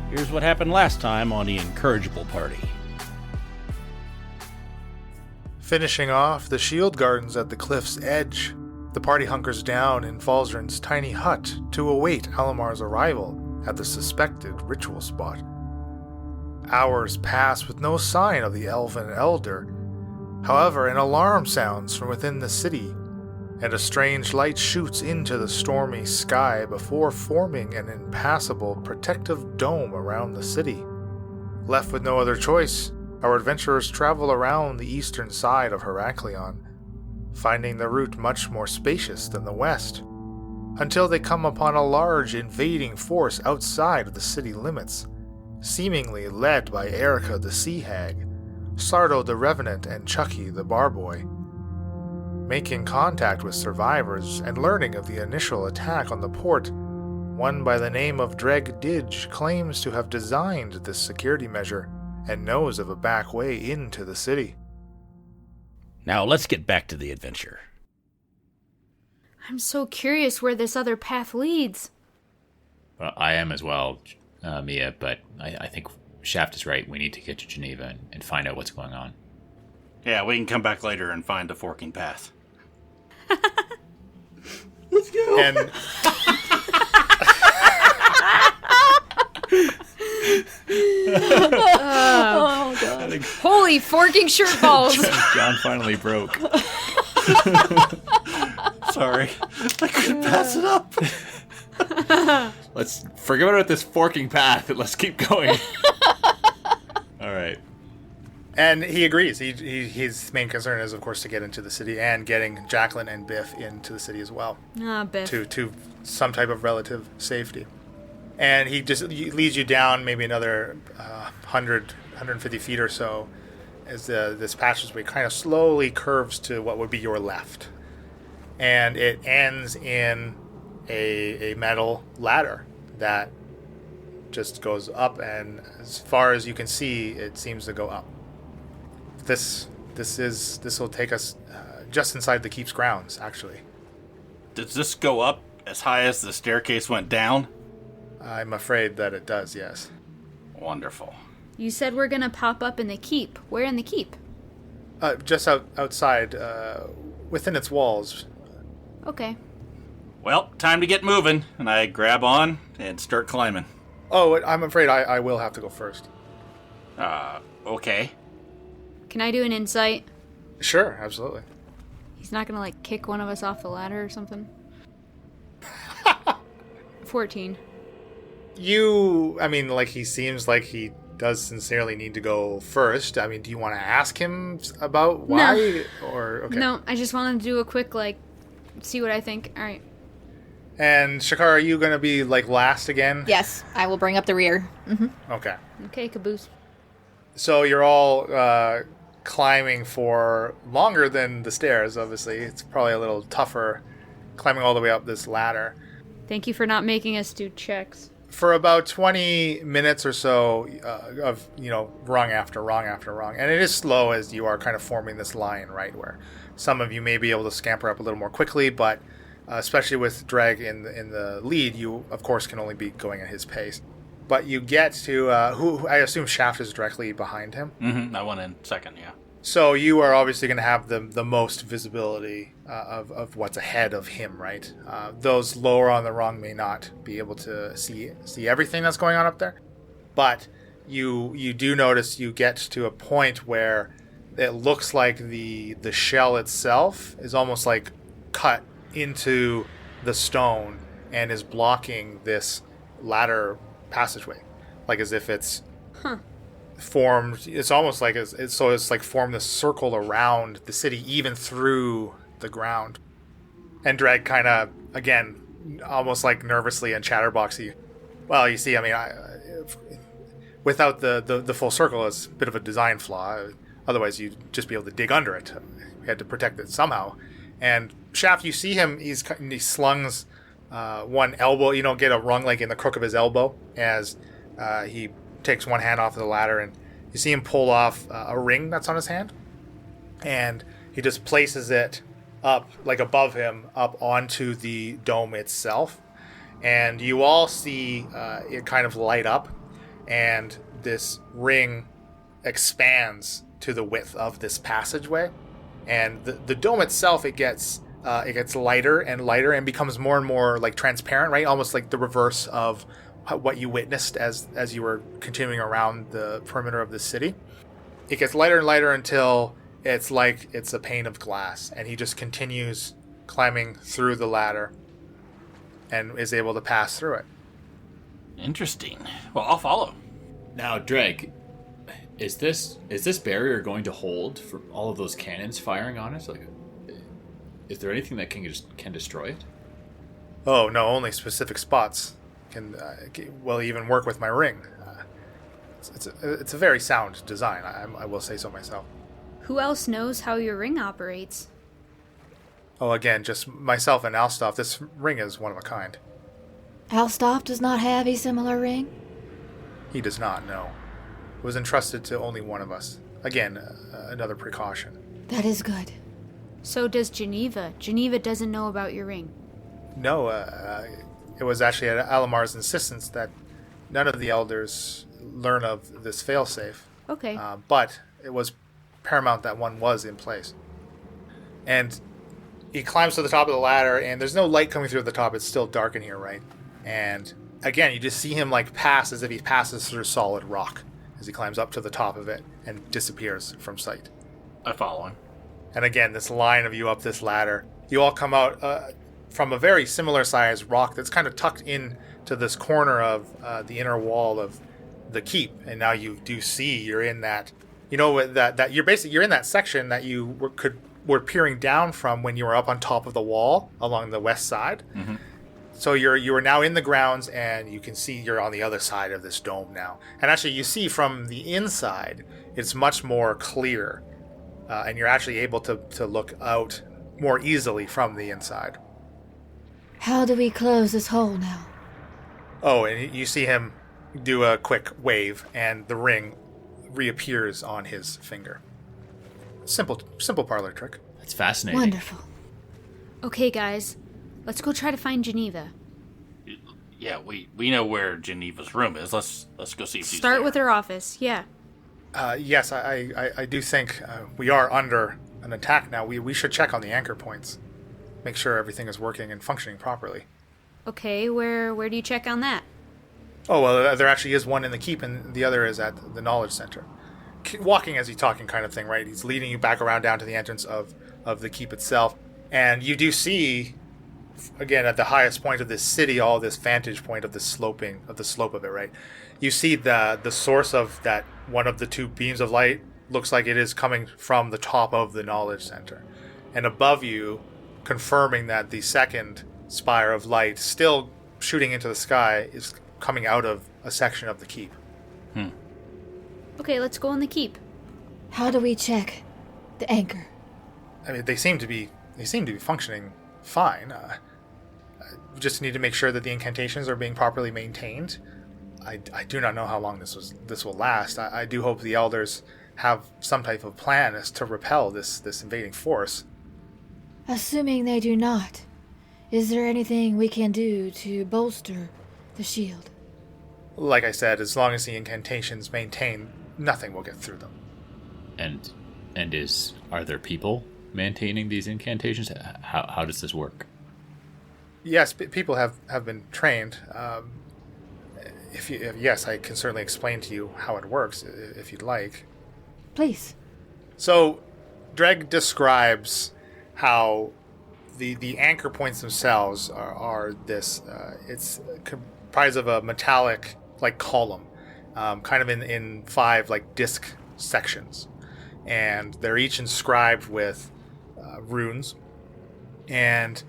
Here's what happened last time on the Incorrigible Party. Finishing off the shield gardens at the cliff's edge, the party hunkers down in Falzern's tiny hut to await Alamar's arrival at the suspected ritual spot. Hours pass with no sign of the elven elder. However, an alarm sounds from within the city, and a strange light shoots into the stormy sky before forming an impassable protective dome around the city. Left with no other choice, our adventurers travel around the eastern side of Heraklion, finding the route much more spacious than the west, until they come upon a large invading force outside of the city limits, seemingly led by Erica the Sea Hag, Sardo the Revenant, and Chucky the Barboy. Making contact with survivors and learning of the initial attack on the port, one by the name of Dreg Didge claims to have designed this security measure and knows of a back way into the city. Now let's get back to the adventure. I'm so curious where this other path leads. Well, I am as well, Mia, but I think Shaft is right. We need to get to Geneva and find out what's going on. Yeah, we can come back later and find the forking path. Let's go! And Oh, God. Holy forking shirt balls! John finally broke. Sorry, I couldn't pass it up. Let's forget about this forking path and let's keep going. All right. And he agrees. His main concern is, of course, to get into the city and getting Jacqueline and Biff into the city as well. Biff. To some type of relative safety. And he just leads you down maybe another 150 feet or so as this passageway kind of slowly curves to what would be your left. And it ends in a metal ladder that just goes up, and as far as you can see, it seems to go up. This will take us just inside the keep's grounds, actually. Does this go up as high as the staircase went down? I'm afraid that it does, yes. Wonderful. You said we're gonna pop up in the keep. Where in the keep? Just outside, within its walls. Okay. Well, time to get moving, and I grab on and start climbing. Oh, I'm afraid I will have to go first. Okay. Can I do an insight? Sure, absolutely. He's not gonna, kick one of us off the ladder or something? 14. He seems like he does sincerely need to go first. I mean, do you want to ask him about why? No. Or okay. No, I just wanted to do a quick, see what I think. All right. And Shakar, are you going to be, last again? Yes, I will bring up the rear. Mm-hmm. Okay. Okay, caboose. So you're all climbing for longer than the stairs, obviously. It's probably a little tougher climbing all the way up this ladder. Thank you for not making us do checks. For about 20 minutes or so of, rung after rung after rung. And it is slow as you are kind of forming this line, right, where some of you may be able to scamper up a little more quickly, but especially with Dreg in the lead, you, of course, can only be going at his pace. But you get to, who I assume Shaft is directly behind him. Mm-hmm. I went in second, yeah. So you are obviously going to have the most visibility of what's ahead of him, right? Those lower on the rung may not be able to see everything that's going on up there. But you do notice you get to a point where it looks like the shell itself is almost like cut into the stone and is blocking this ladder passageway, like as if it's formed. It's almost like it's formed this circle around the city, even through the ground. And Dreg kind of, again, almost like nervously and chatterboxy. Well, you see, without the full circle, it's a bit of a design flaw. Otherwise, you'd just be able to dig under it. We had to protect it somehow. And Shaft, you see him, he slungs one elbow, get a rung in the crook of his elbow as he takes one hand off of the ladder, and you see him pull off a ring that's on his hand, and he just places it up, like above him, up onto the dome itself. And you all see it kind of light up, and this ring expands to the width of this passageway. And the dome itself, it gets lighter and lighter and becomes more and more like transparent, right? Almost like the reverse of what you witnessed as you were continuing around the perimeter of the city. It gets lighter and lighter until it's like it's a pane of glass, and he just continues climbing through the ladder and is able to pass through it. Interesting. Well, I'll follow. Now, Dreg, is this barrier going to hold for all of those cannons firing on it? Like, is there anything that can destroy it? Oh no, only specific spots will even work with my ring. It's a very sound design. I will say so myself. Who else knows how your ring operates? Oh, again, just myself and Alstoff. This ring is one of a kind. Alstoff does not have a similar ring? He does not, no. It was entrusted to only one of us. Again, another precaution. That is good. So does Geneva. Geneva doesn't know about your ring. No, it was actually at Alamar's insistence that none of the elders learn of this failsafe. Okay. But it was paramount that one was in place. And he climbs to the top of the ladder, and there's no light coming through the top. It's still dark in here, right? And again, you just see him like pass as if he passes through solid rock as he climbs up to the top of it and disappears from sight. I follow him. And again, this line of you up this ladder, you all come out from a very similar sized rock that's kind of tucked in to this corner of the inner wall of the keep. And now you do see you're in that, that you're in that section that you were peering down from when you were up on top of the wall along the west side. Mm-hmm. So you are now in the grounds, and you can see you're on the other side of this dome now. And actually, you see from the inside, it's much more clear, and you're actually able to look out more easily from the inside. How do we close this hole now? Oh, and you see him do a quick wave, and the ring reappears on his finger. Simple parlor trick. That's fascinating. Wonderful. Okay, guys. Let's go try to find Geneva. Yeah, we know where Geneva's room is. Let's go see if she's Start there. with her office, yeah. Yes, I do think we are under an attack now. We should check on the anchor points. Make sure everything is working and functioning properly. Okay, where do you check on that? Oh, well, there actually is one in the keep, and the other is at the knowledge center. Walking as he's talking kind of thing, right? He's leading you back around down to the entrance of the keep itself. And you do see, again, at the highest point of this city, all this vantage point of the slope of it, right? You see the source of that, one of the two beams of light looks like it is coming from the top of the knowledge center. And above you, confirming that the second spire of light, still shooting into the sky, is coming out of a section of the keep. Okay, let's go in the keep. How do we check the anchor? I mean, they seem to be functioning fine. We just need to make sure that the incantations are being properly maintained. I do not know how long this will last. I do hope the elders have some type of plan as to repel this invading force. Assuming they do not, is there anything we can do to bolster the shield? Like I said, as long as the incantations maintain, nothing will get through them. And are there people maintaining these incantations? How does this work? Yes, people have been trained. Yes, I can certainly explain to you how it works if you'd like. Please. So, Dreg describes how the anchor points themselves are this. It's comprised of a metallic column, kind of in 5 disc sections, and they're each inscribed with runes. And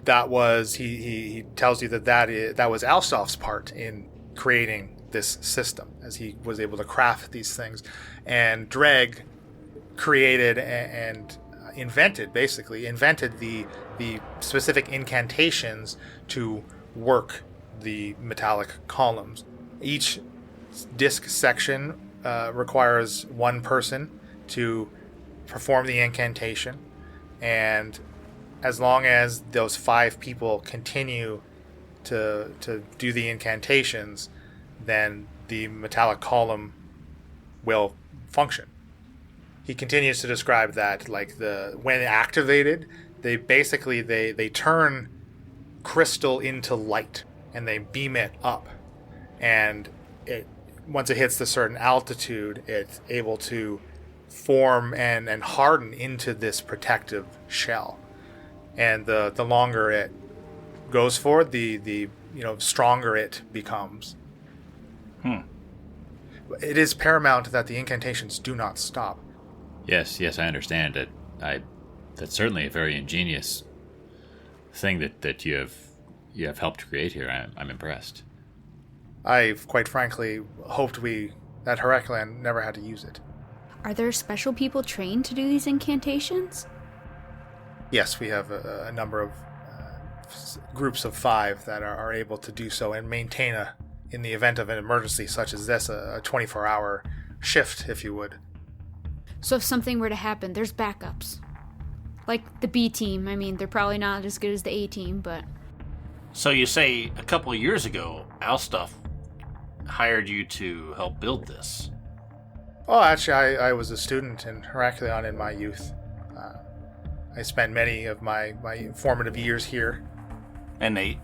that was he tells you that was Alstoff's part in creating this system, as he was able to craft these things, and Dreg created and invented the specific incantations to work the metallic columns. Each disc section requires one person to perform the incantation, and as long as those 5 people continue to do the incantations, then the metallic column will function. He continues to describe that, like, when activated, they basically they turn crystal into light and they beam it up, and once it hits a certain altitude, it's able to form and harden into this protective shell. And the longer it goes for, the stronger it becomes. It is paramount that the incantations do not stop. Yes, I understand it. That's certainly a very ingenious thing that you have helped create here. I'm impressed. I've quite frankly hoped that Heraclan never had to use it. Are there special people trained to do these incantations? Yes, we have a number of groups of 5 that are able to do so and maintain in the event of an emergency such as this, a 24-hour shift, if you would. So if something were to happen, there's backups. Like the B team. I mean, they're probably not as good as the A team, but... So you say a couple of years ago, Alstuff hired you to help build this. Oh, actually, I was a student in Heracleon in my youth. I spent many of my formative years here. And they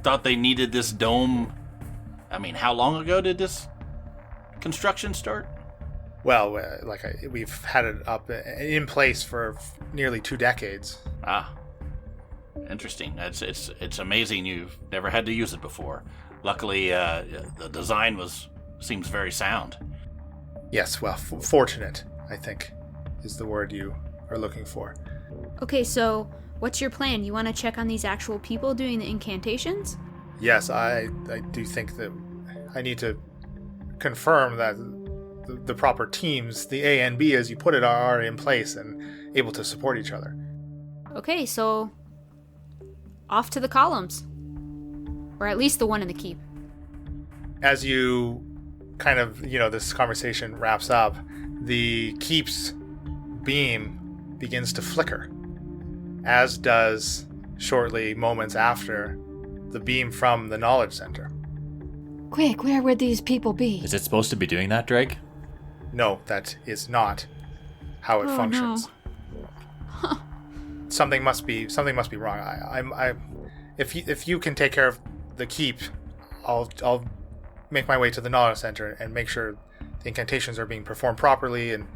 thought they needed this dome. I mean, how long ago did this construction start? Well, we've had it up in place for nearly 2 decades. Ah, interesting. It's amazing you've never had to use it before. Luckily, the design seems very sound. Yes, well, fortunate, I think, is the word you are looking for. Okay, so what's your plan? You want to check on these actual people doing the incantations? Yes, I do think that I need to confirm that the proper teams, the A and B, as you put it, are in place and able to support each other. Okay, so off to the columns. Or at least the one in the keep. As you kind of, this conversation wraps up, the keep's beam begins to flicker, as does, shortly, moments after, the beam from the knowledge center. Quick, where would these people be? Is it supposed to be doing that, Drake? No, that is not how it functions. No. Something must be wrong. If you can take care of the keep, I'll make my way to the knowledge center and make sure the incantations are being performed properly, and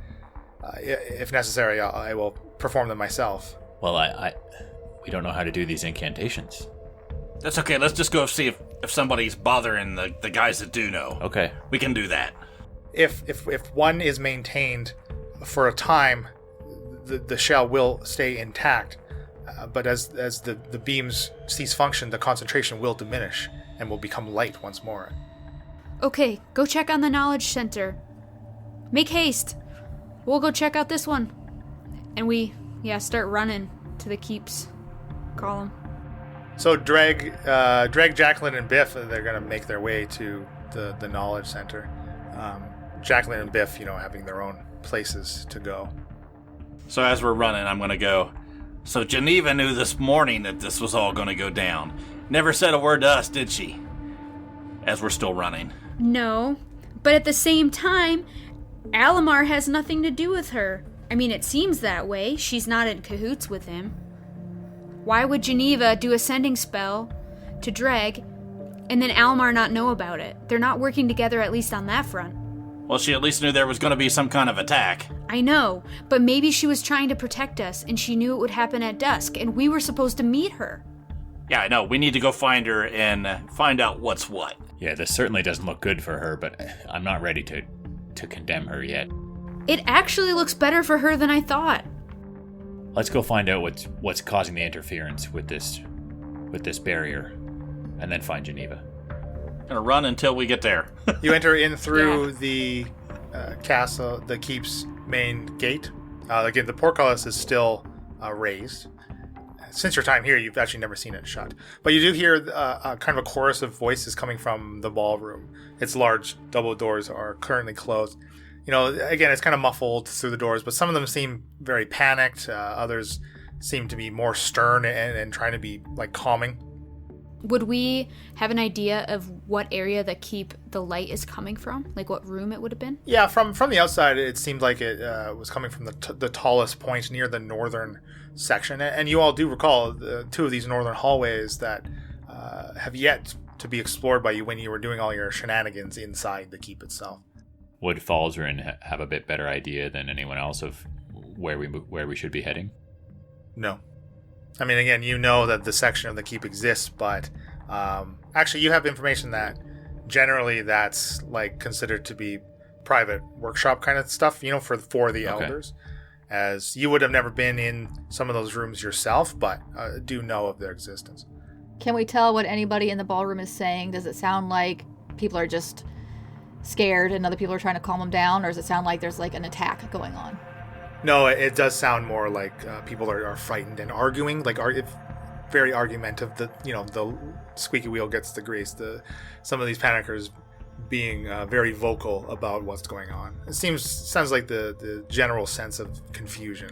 if necessary, I will perform them myself. Well, we don't know how to do these incantations. That's okay. Let's just go see if somebody's bothering the guys that do know. Okay. We can do that. If one is maintained for a time, the shell will stay intact. But as the beams cease function, the concentration will diminish and will become light once more. Okay, go check on the knowledge center. Make haste. We'll go check out this one. And we start running to the keep's column. So Dreg, Jacqueline, and Biff, they're going to make their way to the knowledge center. Jacqueline and Biff, having their own places to go. So as we're running, I'm going to go, so Geneva knew this morning that this was all going to go down. Never said a word to us, did she? As we're still running. No, but at the same time, Alamar has nothing to do with her. I mean, it seems that way. She's not in cahoots with him. Why would Geneva do a sending spell to Dreg and then Alamar not know about it? They're not working together, at least on that front. Well, she at least knew there was going to be some kind of attack. I know, but maybe she was trying to protect us and she knew it would happen at dusk and we were supposed to meet her. Yeah, I know. We need to go find her and find out what's what. Yeah, this certainly doesn't look good for her, but I'm not ready to condemn her yet. It actually looks better for her than I thought. Let's go find out what's causing the interference with this barrier, and then find Geneva. Gonna run until we get there. You enter in through the castle, the keep's main gate. Again, the portcullis is still raised. Since your time here, you've actually never seen it shut. But you do hear kind of a chorus of voices coming from the ballroom. Its large double doors are currently closed. Again, it's kind of muffled through the doors, but some of them seem very panicked. Others seem to be more stern and trying to be like calming. Would we have an idea of what area the light is coming from? Like what room it would have been? Yeah, from the outside, it seemed like it was coming from the tallest point near the northern section. And you all do recall two of these northern hallways that have yet to be explored by you when you were doing all your shenanigans inside the keep itself. Would Falzarin have a bit better idea than anyone else of where we should be heading? No. I mean, again, you know that the section of the keep exists, but actually you have information that generally that's like considered to be private workshop kind of stuff, for the elders. As you would have never been in some of those rooms yourself, but do know of their existence. Can we tell what anybody in the ballroom is saying? Does it sound like people are just scared and other people are trying to calm them down, or does it sound like there's like an attack going on? No, it does sound more like people are frightened and arguing, like very argumentative. The squeaky wheel gets the grease. Some of these panickers being very vocal about what's going on. It sounds like the general sense of confusion.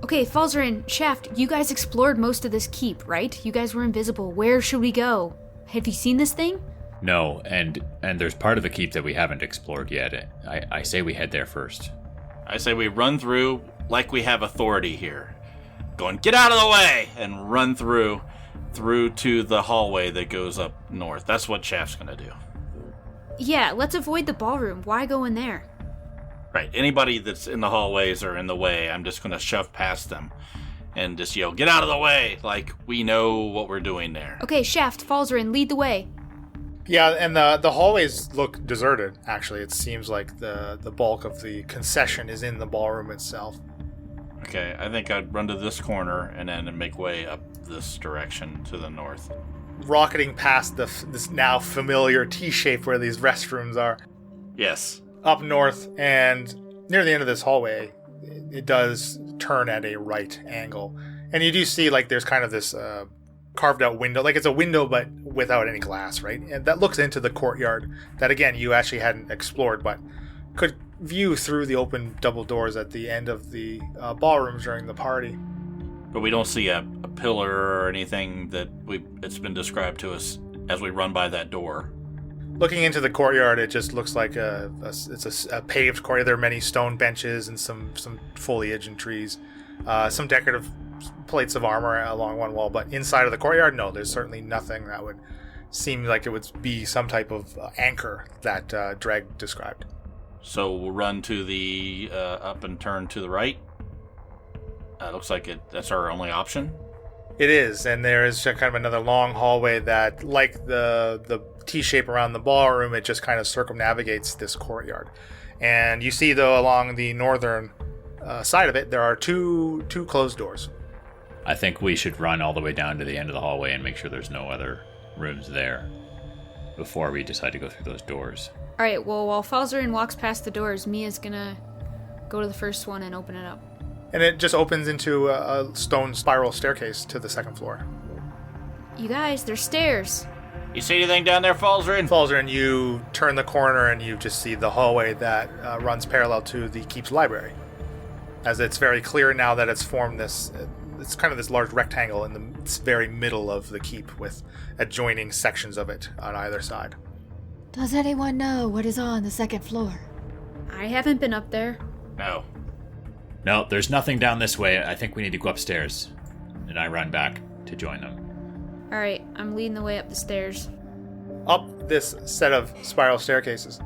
Okay, Falzarin, Shaft, you guys explored most of this keep, right? You guys were invisible. Where should we go? Have you seen this thing? No, and there's part of the keep that we haven't explored yet. I say we head there first. I say we run through like we have authority here. Going, get out of the way! And run through to the hallway that goes up north. That's what Shaft's going to do. Yeah, let's avoid the ballroom. Why go in there? Right. Anybody that's in the hallways or in the way, I'm just going to shove past them and just yell, get out of the way! Like we know what we're doing there. Okay, Shaft, Falzarin, lead the way. Yeah, and the hallways look deserted, actually. It seems like the bulk of the concession is in the ballroom itself. Okay, I think I'd run to this corner and then make way up this direction to the north. Rocketing past this now familiar T-shape where these restrooms are. Yes. Up north, and near the end of this hallway, it does turn at a right angle. And you do see, like, there's kind of this carved out window. Like, it's a window, but without any glass, right? And that looks into the courtyard that, again, you actually hadn't explored, but could view through the open double doors at the end of the ballrooms during the party. But we don't see a pillar or anything that it's been described to us as we run by that door. Looking into the courtyard, it just looks like it's a paved courtyard. There are many stone benches and some foliage and trees. Some decorative plates of armor along one wall, but inside of the courtyard, no, there's certainly nothing that would seem like it would be some type of anchor that Dreg described. So we'll run to the up and turn to the right. Looks like that's our only option. It is, and there is kind of another long hallway that, like the T-shape around the ballroom, it just kind of circumnavigates this courtyard. And you see, though, along the northern side of it, there are two closed doors. I think we should run all the way down to the end of the hallway and make sure there's no other rooms there before we decide to go through those doors. All right, well, while Falzarin walks past the doors, Mia's gonna go to the first one and open it up. And it just opens into a stone spiral staircase to the second floor. You guys, there's stairs. You see anything down there, Falzarin? Falzarin, you turn the corner and you just see the hallway that runs parallel to the keep's library. As it's very clear now that it's formed it's kind of this large rectangle in the very middle of the keep with adjoining sections of it on either side. Does anyone know what is on the second floor? I haven't been up there. No, there's nothing down this way. I think we need to go upstairs. And I run back to join them. All right, I'm leading the way up the stairs. Up this set of spiral staircases,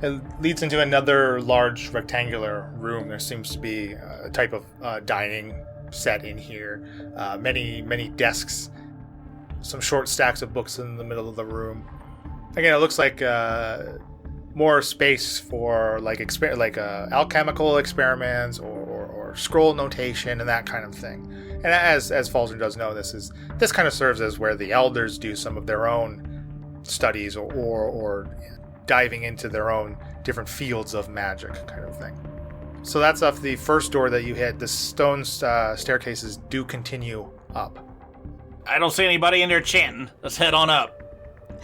it leads into another large rectangular room. There seems to be a type of dining set in here. Many desks, some short stacks of books in the middle of the room. Again, it looks like more space for like alchemical experiments or scroll notation and that kind of thing. And as Falzarin does know, this kind of serves as where the elders do some of their own studies or diving into their own different fields of magic kind of thing. So that's off the first door that you hit. The stone staircases do continue up. I don't see anybody in there chanting. Let's head on up.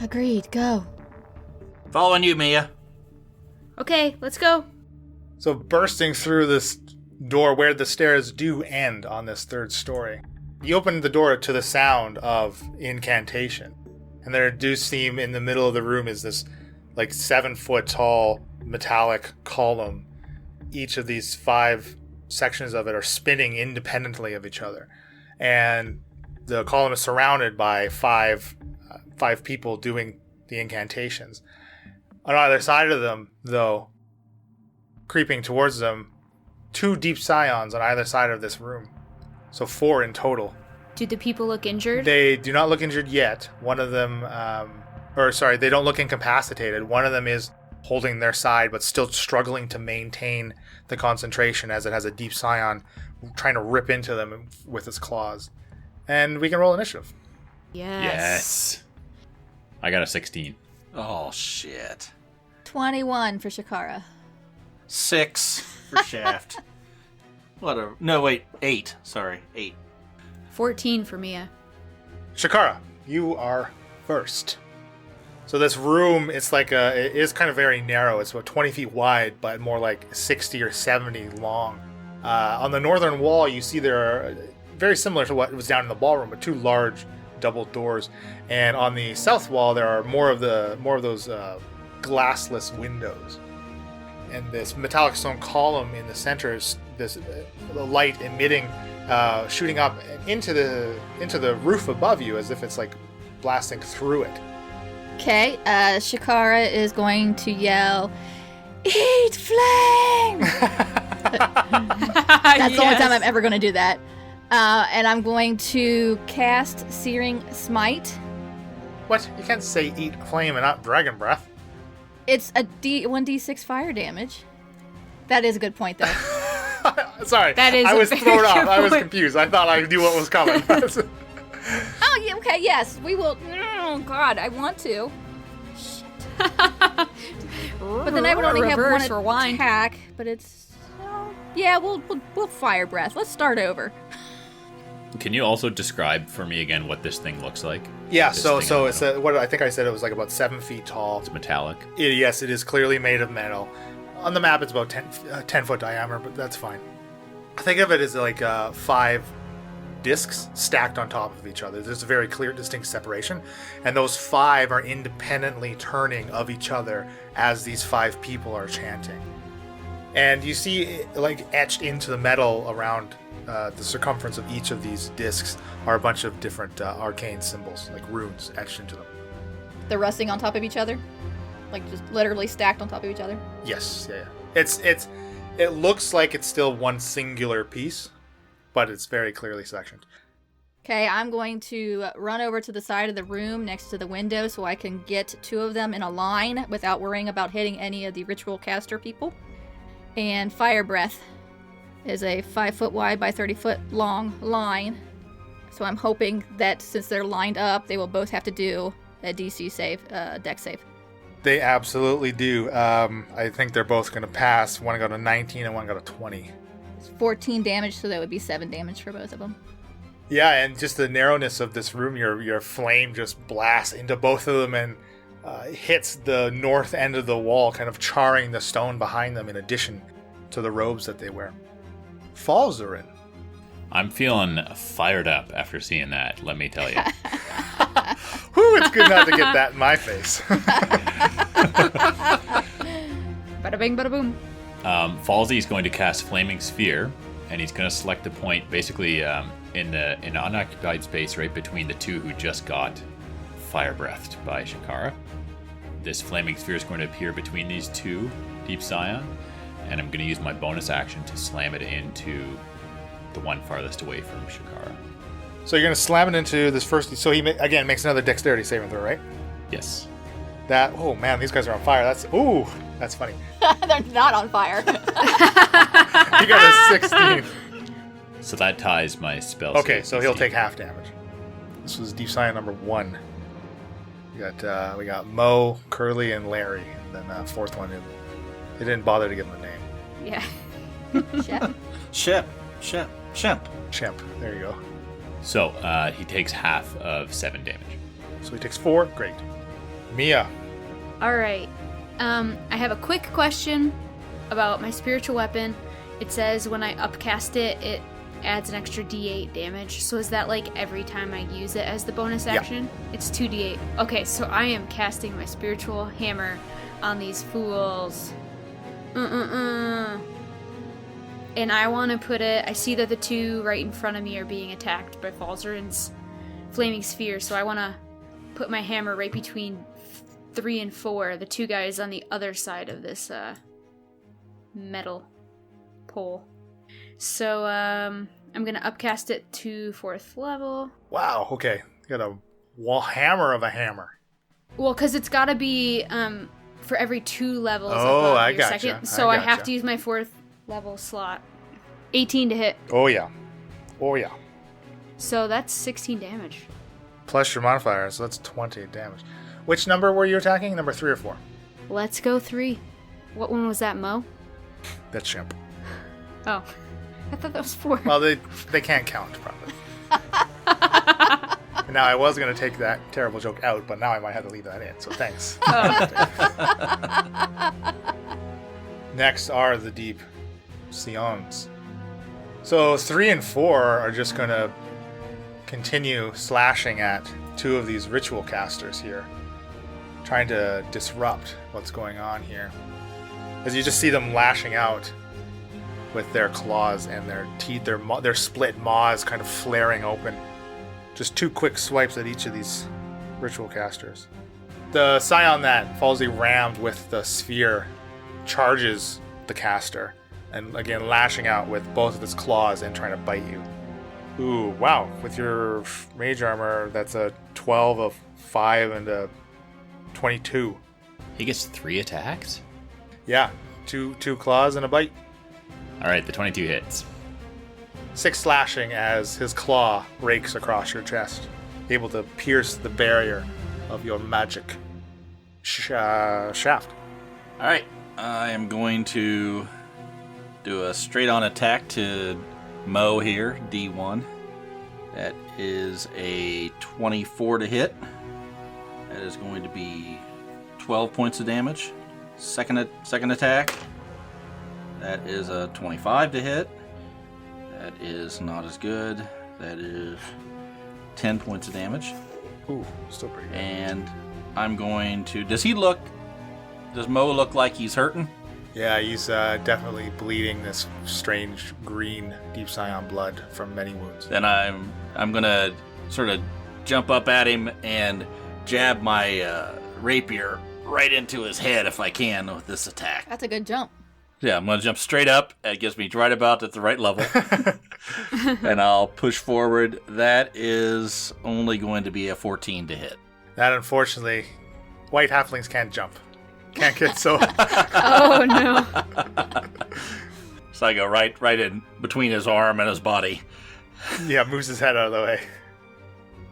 Agreed, go. Following you, Mia. Okay, let's go. So bursting through this door where the stairs do end on this third story. You open the door to the sound of incantation. And there do seem in the middle of the room is this like 7-foot tall metallic column. Each of these 5 sections of it are spinning independently of each other. And the column is surrounded by five people doing the incantations. On either side of them, though, creeping towards them, 2 deep scions on either side of this room. So 4 in total. Do the people look injured? They do not look injured yet. One of them, they don't look incapacitated. One of them is holding their side, but still struggling to maintain the concentration as it has a deep scion trying to rip into them with its claws. And we can roll initiative. Yes. I got a 16. Oh, shit. 21 for Shakara. 6 for Shaft. Whatever. No, wait. 8. Sorry. 8. 14 for Mia. Shakara, you are first. So this room, it is kind of very narrow. It's about 20 feet wide, but more like 60 or 70 long. On the northern wall, you see there are, very similar to what was down in the ballroom, but 2 large double doors. And on the south wall, there are more of those glassless windows. And this metallic stone column in the center is this light emitting, shooting up into the roof above you, as if it's like blasting through it. Okay, Shakara is going to yell, "Eat flame!" That's the only time I'm ever going to do that. And I'm going to cast Searing Smite. What? You can't say eat flame and not dragon breath. It's a 1d6 fire damage. That is a good point, though. Sorry, That is I a was very thrown off. good I was point. confused. I thought I knew what was coming. Oh, yeah, okay, yes, we will. Oh, God, I want to. Shit. But then I would only have one rewind. attack, but it's... yeah, we'll fire breath. Let's start over. Can you also describe for me again what this thing looks like? Yeah, This so thing in the it's middle. what I think I said it was like about 7 feet tall. It's metallic. Yes, it is clearly made of metal. On the map, it's about 10 foot diameter, but that's fine. Think of it as like 5 discs stacked on top of each other. There's a very clear, distinct separation, and those 5 are independently turning of each other as these 5 people are chanting. And you see, like etched into the metal around the circumference of each of these discs are a bunch of different arcane symbols, like runes etched into them. They're resting on top of each other? Like, just literally stacked on top of each other? Yes, yeah. It looks like it's still one singular piece, but it's very clearly sectioned. Okay, I'm going to run over to the side of the room next to the window so I can get 2 of them in a line without worrying about hitting any of the ritual caster people. And fire breath is a 5 foot wide by 30 foot long line. So I'm hoping that since they're lined up, they will both have to do a DC save, deck save. They absolutely do. I think they're both going to pass. One got a 19 and one got a 20. It's 14 damage, so that would be 7 damage for both of them. Yeah, and just the narrowness of this room, your flame just blasts into both of them and hits the north end of the wall, kind of charring the stone behind them in addition to the robes that they wear. Falls are in. I'm feeling fired up after seeing that, let me tell you. Whew, it's good not to get that in my face. Bada bing, bada boom. Falsey is going to cast Flaming Sphere, and he's going to select a point basically in an unoccupied space right between the 2 who just got fire breathed by Shakara. This Flaming Sphere is going to appear between these 2 Deep Scion, and I'm going to use my bonus action to slam it into the one farthest away from Shakara. So you're going to slam it into this first... So he, again, makes another dexterity saving throw, right? Yes. That... Oh, man, these guys are on fire. That's funny. They're not on fire. He got a 16. So that ties my spell. Okay, save so he'll DC. take half damage. This was Deep Scion number 1. We got Mo, Curly, and Larry. And then fourth one, they didn't bother to give him a name. Yeah. Shep. Shemp. Chimp. There you go. So he takes half of 7 damage. So he takes 4. Great. Mia. All right. I have a quick question about my spiritual weapon. It says when I upcast it, it adds an extra d8 damage. So is that like every time I use it as the bonus action? It's 2d8. Okay, so I am casting my spiritual hammer on these fools. And I want to put it... I see that the two right in front of me are being attacked by Falzarin's flaming sphere, so I want to put my hammer right between 3 and 4, the two guys on the other side of this metal pole. So, I'm going to upcast it to 4th level. Wow, okay. You got a hammer of a hammer. Well, because it's got to be for every 2 levels Oh, above I your gotcha. second. So I have gotcha. to use my 4th level slot. 18 to hit. Oh, yeah. Oh, yeah. So that's 16 damage. Plus your modifier, so that's 20 damage. Which number were you attacking? Number 3 or 4? Let's go 3. What one was that, Mo? That's Chimp. Oh. I thought that was 4. Well, they can't count, probably. Now, I was going to take that terrible joke out, but now I might have to leave that in, so thanks. Next are the Deep Sions. So 3 and 4 are just going to continue slashing at 2 of these ritual casters here, trying to disrupt what's going on here. As you just see them lashing out with their claws and their teeth, their split maws kind of flaring open. Just 2 quick swipes at each of these ritual casters. The scion that Falsey rammed with the sphere charges the caster, and again lashing out with both of its claws and trying to bite you. Ooh, wow. With your mage armor, that's a 12, a 5, and a 22. He gets 3 attacks? Yeah, two claws and a bite. Alright, the 22 hits. 6 slashing as his claw rakes across your chest, able to pierce the barrier of your magic shaft. Alright, I am going to do a straight-on attack to Mo here, D1. That is a 24 to hit. That is going to be 12 points of damage. Second attack. That is a 25 to hit. That is not as good. That is 10 points of damage. Ooh, still pretty good. And I'm going to... Does Mo look like he's hurting? Yeah, he's definitely bleeding this strange green deep scion blood from many wounds. Then I'm gonna sort of jump up at him and jab my rapier right into his head if I can with this attack. That's a good jump. Yeah, I'm gonna jump straight up. It gets me right about at the right level. And I'll push forward. That is only going to be a 14 to hit. That, unfortunately, white halflings can't jump. Can't get so... Oh, no. So I go right in between his arm and his body. Yeah, moves his head out of the way.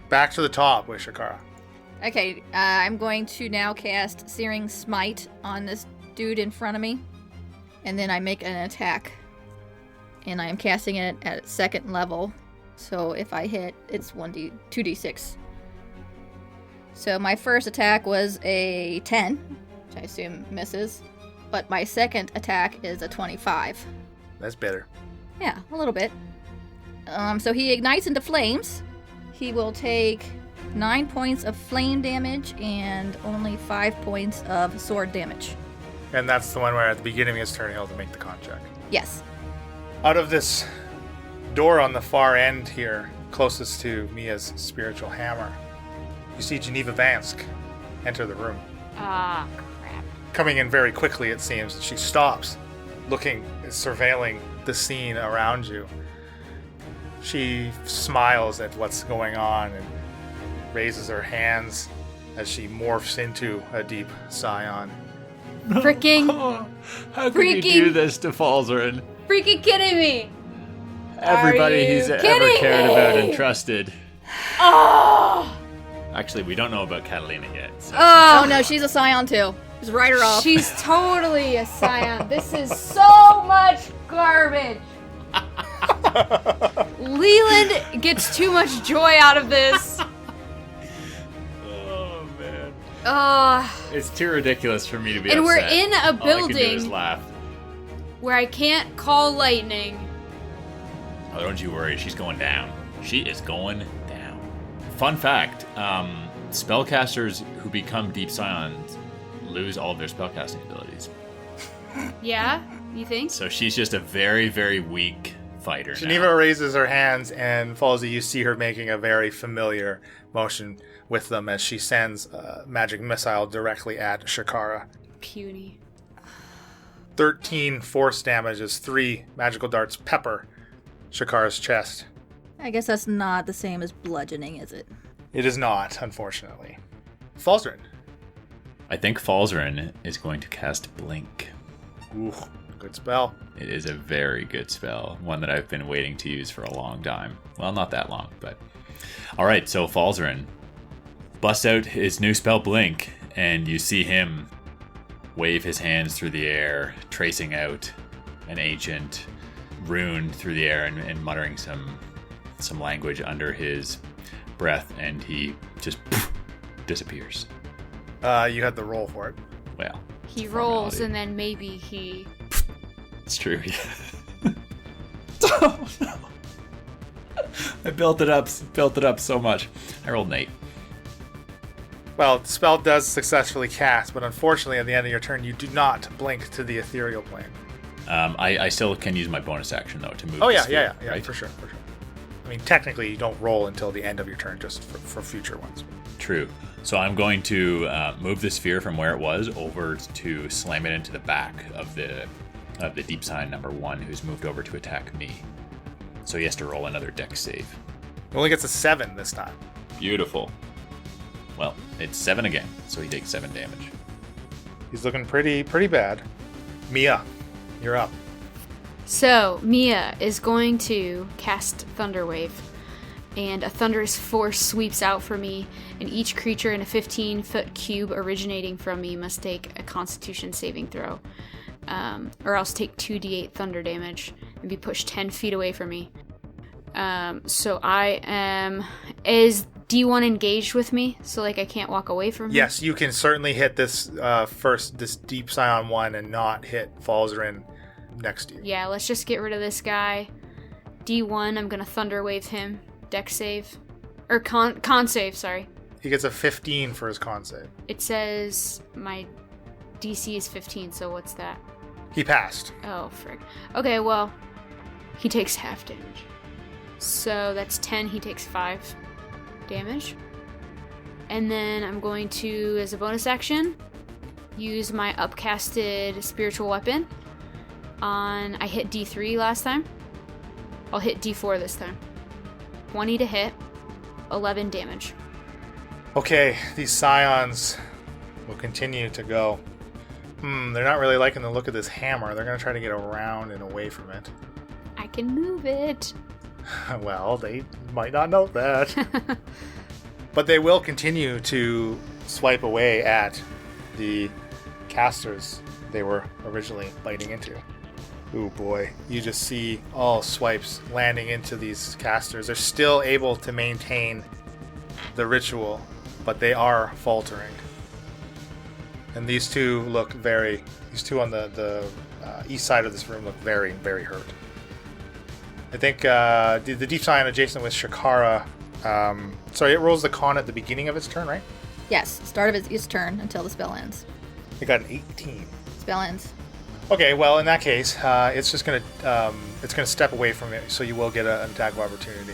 Back to the top with Shakara. Okay, I'm going to now cast Searing Smite on this dude in front of me. And then I make an attack. And I am casting it at 2nd level. So if I hit, it's 2d6. So my first attack was a 10, which I assume misses. But my second attack is a 25. That's better. Yeah, a little bit. So he ignites into flames. He will take 9 points of flame damage and only 5 points of sword damage. And that's the one where at the beginning of his turn he'll have to make the con check. Yes. Out of this door on the far end here, closest to Mia's spiritual hammer, you see Geneva Vansk enter the room. Ah, crap. Coming in very quickly, it seems, and she stops, looking, surveilling the scene around you. She smiles at what's going on and raises her hands as she morphs into a deep scion. Freaking How could you Freaking- do this to Falzarin? freaking kidding me! Everybody Are he's you ever kidding cared me? about and trusted. Oh! Actually, we don't know about Catalina yet. So. Oh no, she's a scion too. Just write her off. She's totally a scion. This is so much garbage. Leland gets too much joy out of this. Oh man, Oh, it's too ridiculous for me to be and we're upset. in a All I can do is building. laugh. where I can't call lightning. Oh, don't you worry. She's going down. She is going down. Fun fact, spellcasters who become Deep Scions lose all of their spellcasting abilities. Yeah? You think? So she's just a very, very weak fighter Geneva now. raises her hands, and Falsey, you see her making a very familiar motion with them as she sends a magic missile directly at Shakara. Puny. 13 force damage as 3 magical darts pepper Shakara's chest. I guess that's not the same as bludgeoning, is it? It is not, unfortunately. Falzarin. I think Falzarin is going to cast Blink. Ooh, good spell. It is a very good spell, one that I've been waiting to use for a long time. Well, not that long, but... Alright, so Falzarin busts out his new spell Blink, and you see him wave his hands through the air, tracing out an ancient rune through the air and muttering some language under his breath, and he just disappears. You had the roll for it. Well, He rolls and then maybe he... it's true. Oh, no. I built it up so much. I rolled an 8. Well, the spell does successfully cast, but unfortunately at the end of your turn you do not blink to the ethereal plane. I still can use my bonus action though to move. Oh the yeah, sphere, yeah, right? for sure. I mean, technically you don't roll until the end of your turn, just for future ones. True. So I'm going to move the sphere from where it was over to slam it into the back of the Deep Sign number 1, who's moved over to attack me. So he has to roll another dex save. He only gets a 7 this time. Beautiful. Well, it's 7 again, so he takes 7 damage. He's looking pretty bad. Mia, you're up. So, Mia is going to cast Thunderwave, and a thunderous force sweeps out for me, and each creature in a 15-foot cube originating from me must take a Constitution saving throw, or else take 2d8 thunder damage and be pushed 10 feet away from me. So I am... Is D1 engaged with me, so like I can't walk away from him? Yes, you can certainly hit this this Deep Scion one and not hit Falzarin next to you. Yeah, let's just get rid of this guy. D1, I'm gonna Thunderwave him. Dex save. Or con save, sorry. He gets a 15 for his con save. It says my DC is 15, so what's that? He passed. Oh, frick. Okay, well, he takes half damage. So that's 10, he takes 5 damage. And then I'm going to, as a bonus action, use my upcasted spiritual weapon on... I hit D3 last time. I'll hit D4 this time. 20 to hit, 11 damage. Okay, these Scions will continue to go. They're not really liking the look of this hammer. They're going to try to get around and away from it. I can move it. Well, they might not know that. But they will continue to swipe away at the casters they were originally biting into. Ooh boy, you just see all swipes landing into these casters. They're still able to maintain the ritual, but they are faltering. And these two on the east side of this room look very, very hurt. I think the Deep Scion adjacent with Shakara, it rolls the con at the beginning of its turn, right? Yes, start of its turn until the spell ends. It got an 18. Spell ends. Okay, well in that case, it's just gonna step away from it, so you will get an attack of opportunity,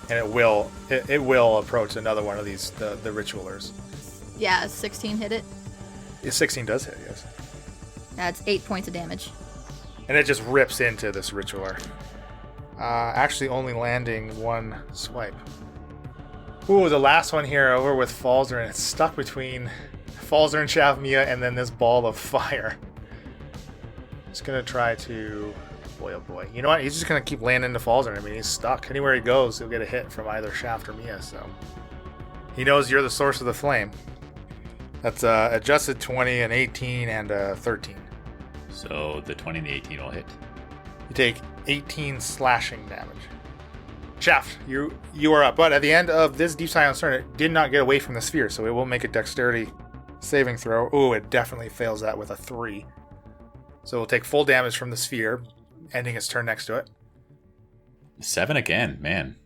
and it will approach another one of these the ritualers. Yeah, 16 hit it. 16 does hit, yes. That's 8 points of damage. And it just rips into this ritualer. Actually only landing one swipe. Ooh, the last one here over with Falzarin. It's stuck between Falzarin, Shavmia, and then this ball of fire. Just gonna try to... Boy, oh boy. You know what? He's just gonna keep landing into Falzarin. I mean, he's stuck. Anywhere he goes, he'll get a hit from either Shaft or Mia, so... He knows you're the source of the flame. That's adjusted 20, an 18, and a 13. So the 20 and the 18 will hit. You take 18 slashing damage. Shaft, you are up. But at the end of this Deep Scion's turn, it did not get away from the sphere, so it will make a dexterity saving throw. Ooh, it definitely fails that with a 3. So we'll take full damage from the sphere, ending its turn next to it. 7 again, man.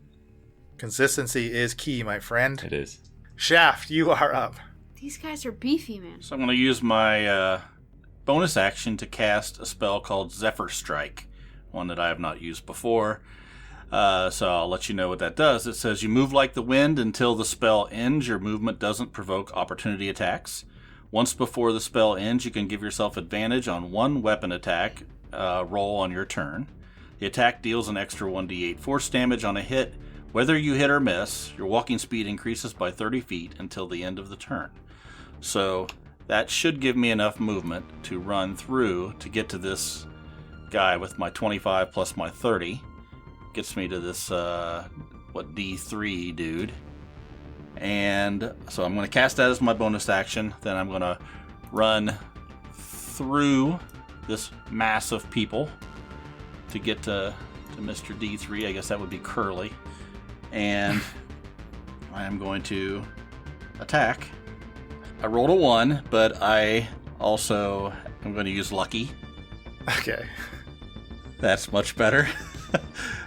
Consistency is key, my friend. It is. Shaft, you are up. These guys are beefy, man. So I'm going to use my bonus action to cast a spell called Zephyr Strike, one that I have not used before. So I'll let you know what that does. It says you move like the wind until the spell ends. Your movement doesn't provoke opportunity attacks. Once before the spell ends, you can give yourself advantage on one weapon attack roll on your turn. The attack deals an extra 1d8 force damage on a hit. Whether you hit or miss, your walking speed increases by 30 feet until the end of the turn. So that should give me enough movement to run through to get to this guy with my 25 plus my 30. Gets me to this, D3 dude. And so I'm going to cast that as my bonus action. Then I'm going to run through this mass of people to get to Mr. D3. I guess that would be Curly. And I am going to attack. I rolled a 1, but I also am going to use Lucky. Okay. That's much better.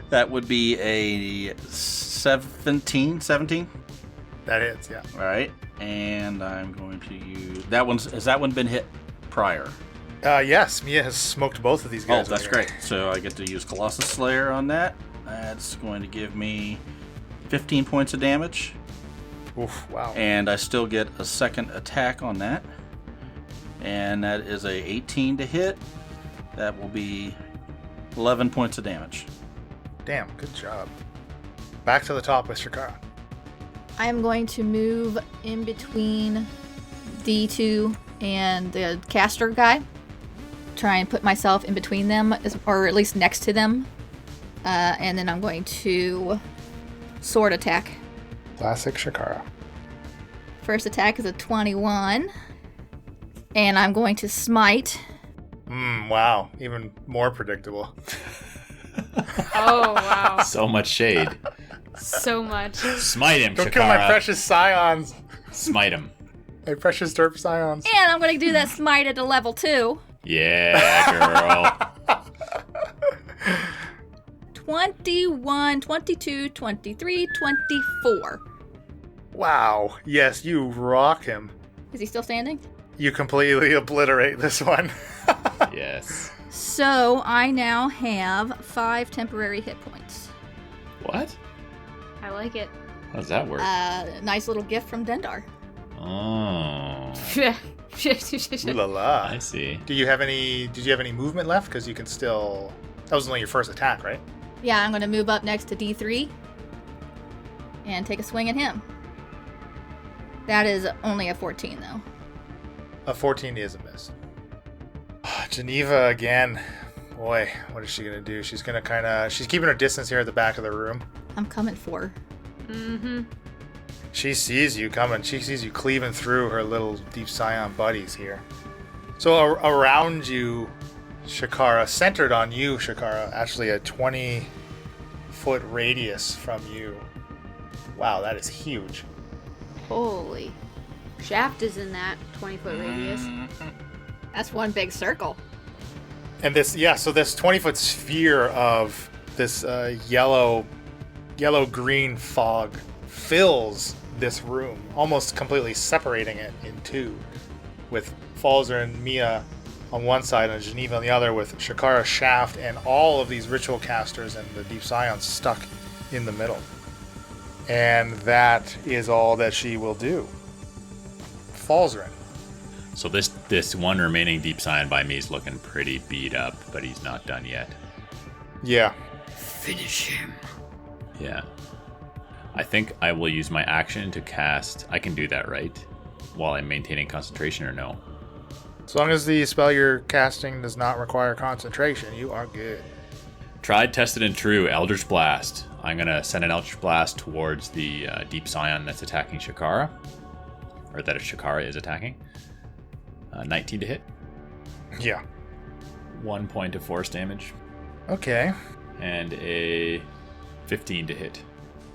That would be a 17. That hits, yeah. All right. And I'm going to use... Has that one been hit prior? Yes, Mia has smoked both of these Oh, guys. that's over here. great. So I get to use Colossus Slayer on that. That's going to give me 15 points of damage. Oof, wow. And I still get a second attack on that. And that is a 18 to hit. That will be 11 points of damage. Damn, good job. Back to the top with Shakara. I am going to move in between D2 and the caster guy. Try and put myself in between them, or at least next to them. And then I'm going to sword attack. Classic Shakara. First attack is a 21. And I'm going to smite. Wow. Even more predictable. Oh, wow. So much shade. So much. Smite him, Don't Shakara. kill my precious scions. Smite him. My precious derp scions. And I'm going to do that smite at a level 2. Yeah, girl. 21, 22, 23, 24. Wow. Yes, you rock him. Is he still standing? You completely obliterate this one. Yes. So I now have 5 temporary hit points. What? I like it. How does that work? Nice little gift from Dendar. Oh, Ooh la la. I see. Did you have any movement left? Because you can still... That was only your first attack, right? Yeah, I'm going to move up next to D3 and take a swing at him. That is only a 14, though. A 14 is a miss. Geneva again. Boy, what is she going to do? She's going to she's keeping her distance here at the back of the room. I'm coming for her. Mm-hmm. She sees you coming. She sees you cleaving through her little Deep Scion buddies here. So around you, Shakara, centered on you, Shakara, actually a 20-foot radius from you. Wow, that is huge. Holy. Shaft is in that 20-foot radius. That's one big circle. And this 20-foot sphere of this yellow-green fog fills this room, almost completely separating it in two, with Falzer and Mia on one side and Geneva on the other, with Shakara, Shaft, and all of these ritual casters and the Deep Scions stuck in the middle. And that is all that she will do. Falzarin. So this one remaining Deep Scion by me is looking pretty beat up, but he's not done yet. Yeah. Finish him. Yeah. I think I will use my action to cast... I can do that, right? While I'm maintaining concentration, or no? As long as the spell you're casting does not require concentration, you are good. Tried, tested, and true. Eldritch Blast. I'm going to send an Eldritch Blast towards the Deep Scion that's attacking Shakara. Or that Shakara is attacking. 19 to hit. Yeah. 1 point of force damage. Okay. And a 15 to hit.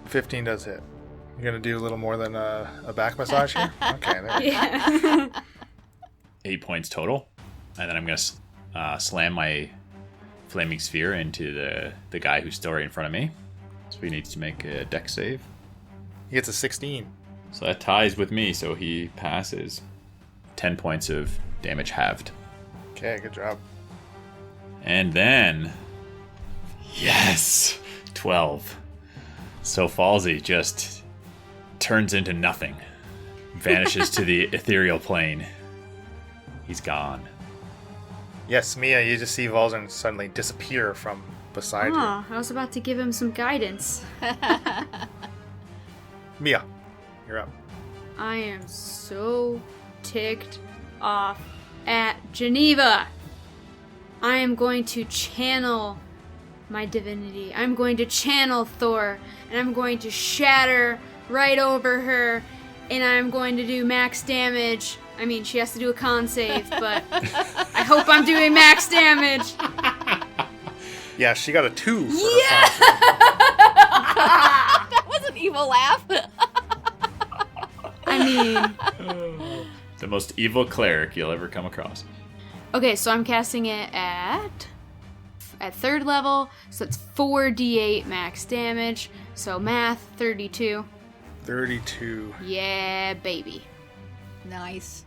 15 does hit. You're going to do a little more than a back massage here? Okay. There. Yeah. 8 points total. And then I'm going to slam my flaming sphere into the guy who's still right in front of me. So he needs to make a dex save. He gets a 16. So that ties with me, so he passes. 10 points of damage halved. Okay, good job. And then... Yes! 12. So Falsey just turns into nothing. Vanishes to the ethereal plane. He's gone. Yes, Mia, you just see Valzern suddenly disappear from beside Oh, I was about to give him some guidance. you. Mia, you're up. I am so ticked off at Geneva. I am going to channel my divinity. I'm going to channel Thor, and I'm going to shatter right over her, and I'm going to do max damage. I mean, she has to do a con save, but I hope I'm doing max damage. Yeah, she got a 2 for her Yeah! That was an evil laugh. I mean, The most evil cleric you'll ever come across. okay, so I'm casting it at 3rd level, so it's 4d8 max damage. So math, 32. 32. Yeah, baby. Nice.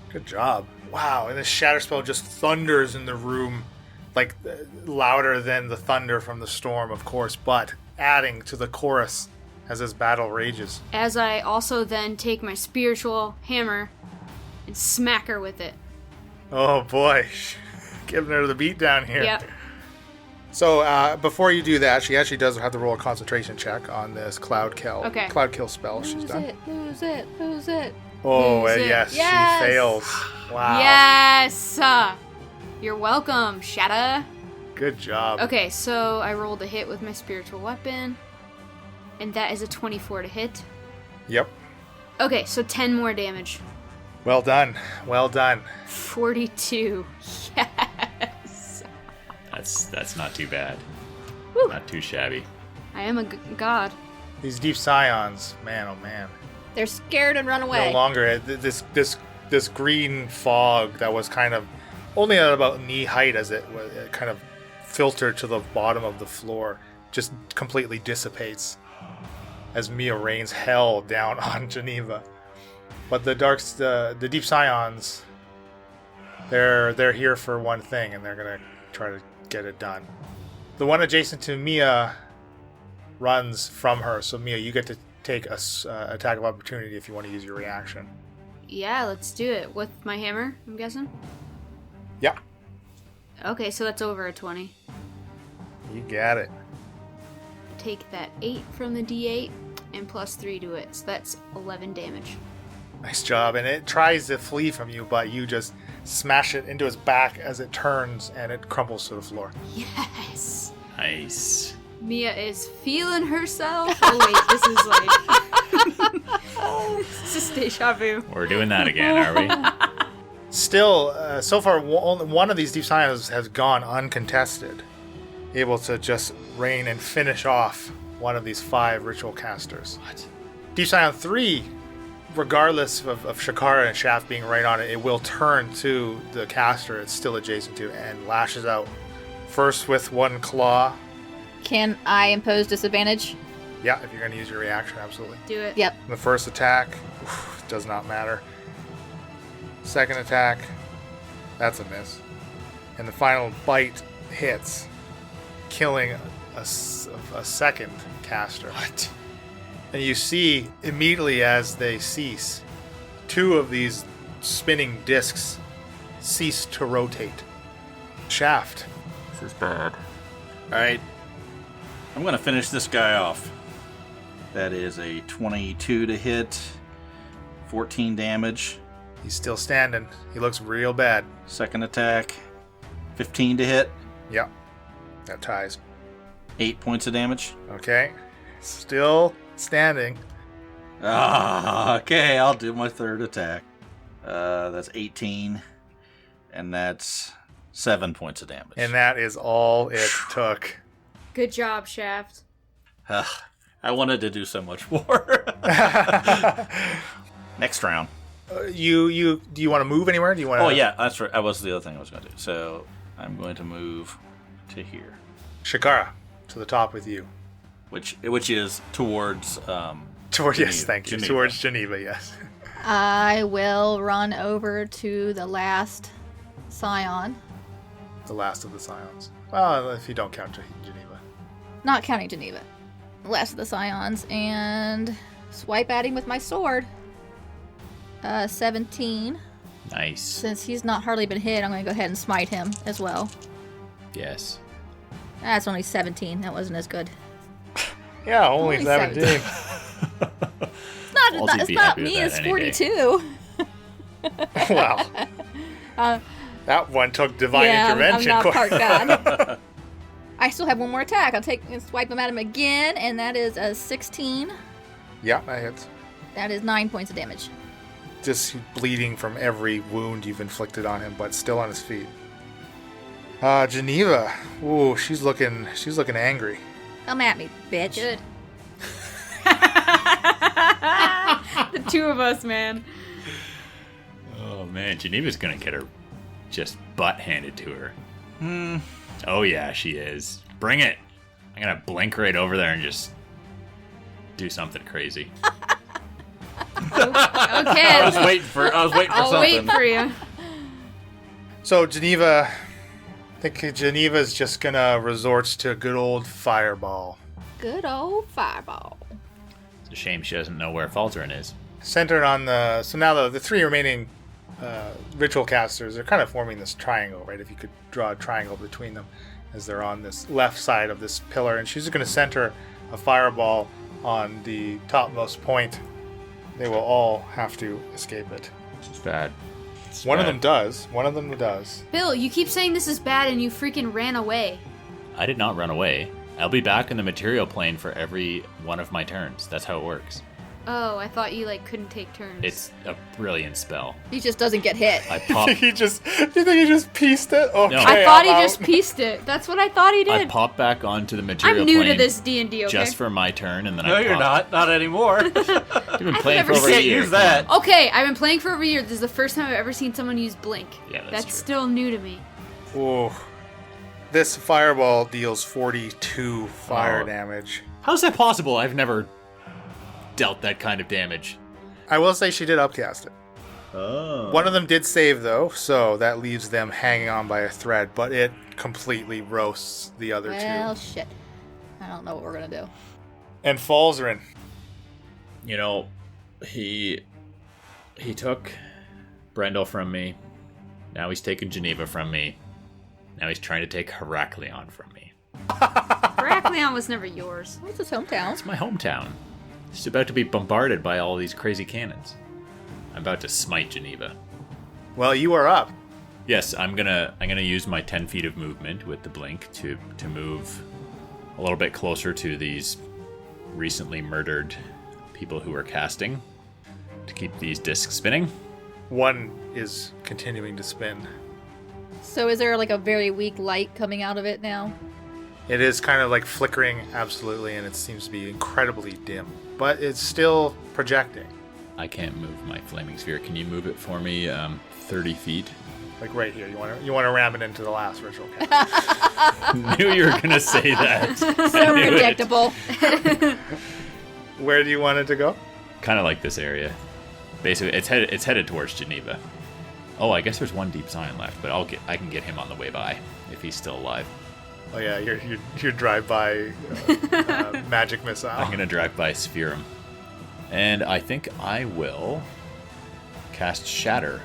Good job. Wow, and the shatter spell just thunders in the room, like louder than the thunder from the storm, of course, but adding to the chorus as this battle rages. As I also then take my spiritual hammer and smack her with it. Oh boy, giving her the beat down here. Yep. So before you do that, she actually does have to roll a concentration check on this cloud kill. Okay. Cloud kill spell she's done. Lose it. Lose it. Oh, Lose it. yes, Yes. she fails. Wow. Yes! You're welcome, Shatta. Good job. Okay, so I rolled a hit with my spiritual weapon, and that is a 24 to hit. Yep. Okay, so 10 more damage. Well done. Well done. 42. Yes! That's not too bad. Woo. Not too shabby. I am a god. These deep scions, man, oh man. They're scared and run away. No longer this green fog that was kind of only at about knee height as it kind of filtered to the bottom of the floor, just completely dissipates as Mia rains hell down on Geneva. But the deep scions, they're here for one thing, and they're gonna try to get it done. The one adjacent to Mia runs from her, so Mia, you get to take a attack of opportunity if you want to use your reaction. Yeah, let's do it. With my hammer, I'm guessing? Yeah, Okay, so that's over a 20. you got it. Take that 8 from the d8 and plus 3 to it, so that's 11 damage. Nice job. And it tries to flee from you, but you just smash it into its back as it turns and it crumbles to the floor. Yes! Nice. Mia is feeling herself. Oh wait, this is like... this is deja vu. We're doing that again, are we? Still, so far, only one of these deep scions has gone uncontested, able to just reign and finish off one of these 5 ritual casters. What? Deep Scion 3, regardless of Shakara and Shaft being right on it, it will turn to the caster it's still adjacent to and lashes out. First with one claw. Can I impose disadvantage? Yeah, if you're going to use your reaction, absolutely. Do it. Yep. The first attack, does not matter. Second attack, that's a miss. And the final bite hits, killing a second caster. What? And you see immediately as they cease, 2 of these spinning discs cease to rotate. Shaft. This is bad. Alright. I'm going to finish this guy off. That is a 22 to hit, 14 damage. He's still standing. He looks real bad. Second attack, 15 to hit, Yep. That ties. 8 points of damage. Okay. Still standing. Okay, I'll do my third attack. That's 18, and that's 7 points of damage. And that is all it took. Good job, Shaft. I wanted to do so much more. Next round. Do you want to move anywhere? Do you want to? Oh yeah, that's right. That was the other thing I was going to do. So I'm going to move to here, Shakara, to the top with you. which is towards Towards, yes, Geneva. thank you. Geneva. Towards Geneva, yes. I will run over to the last scion, The last of the Scions. Well, if you don't count Geneva. not counting Geneva. The last of the scions, and swipe at him with my sword. 17. Nice. Since he's not hardly been hit, I'm going to go ahead and smite him as well. Yes. That's only 17. That wasn't as good. Yeah, only Only 17. Halsey'd It's be not happy with me, that it's any day. 42. Wow. That one took divine Yeah, intervention. I'm not part god. I still have one more attack. I'll take and swipe him at him again, and that is a 16. Yeah, that hits. That is 9 points of damage. Just bleeding from every wound you've inflicted on him, but still on his feet. Geneva. Ooh, she's looking angry. Come at me, bitch. Good. The two of us, man. Oh man, Geneva's gonna get her just butt handed to her. Oh yeah, she is. Bring it. I'm gonna blink right over there and just do something crazy. Okay. I was waiting for I'll something. wait for you. So Geneva, I think Geneva's just gonna resort to a good old fireball. Good old fireball. It's a shame she doesn't know where Falzarin is. Centered on the... So now the three remaining ritual casters are kind of forming this triangle, right? If you could draw a triangle between them as they're on this left side of this pillar. And she's going to center a fireball on the topmost point. They will all have to escape it. It's bad. One of them does. One of them does. Bill, you keep saying this is bad and you freaking ran away. I did not run away. I'll be back in the material plane for every one of my turns. That's how it works. Oh, I thought you couldn't take turns. It's a brilliant spell. He just doesn't get hit. I pop Do you think he just pieced it? Okay, I thought he I'm just out. pieced it. That's what I thought he I did. pop back onto the material I'm new plane to this D&D, okay? just for my turn, and then No, I you're pop. not anymore. You've been playing never for over You a can't year. use that. Okay, I've been playing for over a year. This is the first time I've ever seen someone use Blink. Yeah, that's true. still new to me. Ooh. This fireball deals 42 fire Oh. damage. How's that possible? I've never dealt that kind of damage. I will say she did upcast it. Oh. One of them did save, though, so that leaves them hanging on by a thread, but it completely roasts the other Well, two. shit. I don't know what we're going to do. And Falzarin. You know, he took Brendel from me. Now he's taken Geneva from me. Now he's trying to take Heraklion from me. Heraklion was never yours. What's his hometown? It's my hometown. It's about to be bombarded by all these crazy cannons. I'm about to smite Geneva. Well, you are up. Yes, I'm gonna use my 10 feet of movement with the blink to move a little bit closer to these recently murdered people who are casting to keep these discs spinning. One is continuing to spin. So is there like a very weak light coming out of it now? It is kind of like flickering, absolutely, and it seems to be incredibly dim. But it's still projecting. I can't move my flaming sphere. Can you move it for me 30 feet? Like right here. You want to ram it into the last ritual cast. Knew you were gonna say that. So predictable. Where do you want it to go? Kind of like this area. Basically, it's headed towards Geneva. Oh, I guess there's one deep Zion left, but I can get him on the way by if he's still alive. Oh yeah, your drive-by magic missile. I'm gonna drive by Sphere him. And I think I will cast Shatter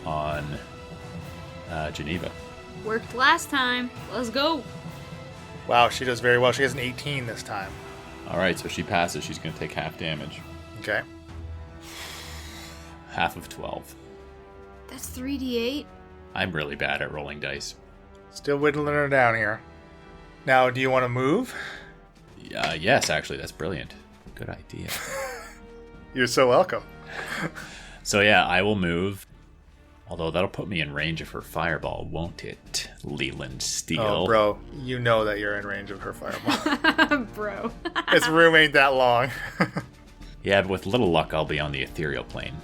on Geneva. Worked last time. Let's go. Wow, she does very well. She has an 18 this time. Alright, so she passes. She's gonna take half damage. Okay. Half of 12. That's 3d8. I'm really bad at rolling dice. Still whittling her down here. Now, do you want to move? Yes, actually, that's brilliant. Good idea. You're so welcome. So yeah, I will move. Although that'll put me in range of her fireball, won't it, Leland Steel? Oh, bro, you know that you're in range of her fireball. Bro. Its room ain't that long. Yeah, but with little luck, I'll be on the ethereal plane.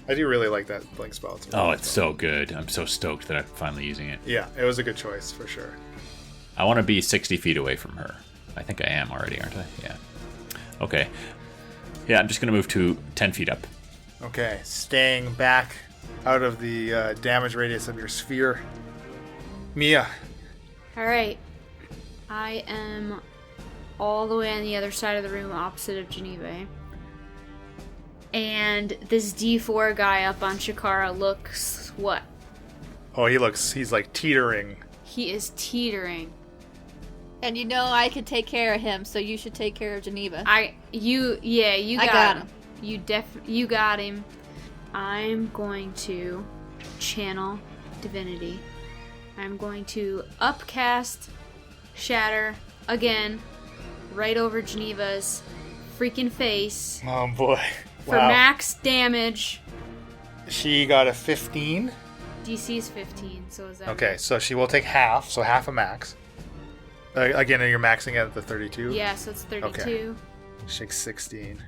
I do really like that blink spell. It's so good. I'm so stoked that I'm finally using it. Yeah, it was a good choice for sure. I want to be 60 feet away from her. I think I am already, aren't I? Yeah. Okay. Yeah, I'm just going to move to 10 feet up. Okay, staying back out of the damage radius of your sphere. Mia. All right. I am all the way on the other side of the room opposite of Geneva. And this D4 guy up on Shakara looks what? Oh, he's like teetering. He is teetering. And you know I can take care of him, so you should take care of Geneva. You I got got him. You got him. I'm going to channel divinity. I'm going to upcast Shatter again, right over Geneva's freaking face Oh boy. for max damage. She got a 15. DC is 15, so is that Okay, so she will take half, so half a max. Again, you're maxing at the 32? Yeah, so it's 32. Okay. She takes 16.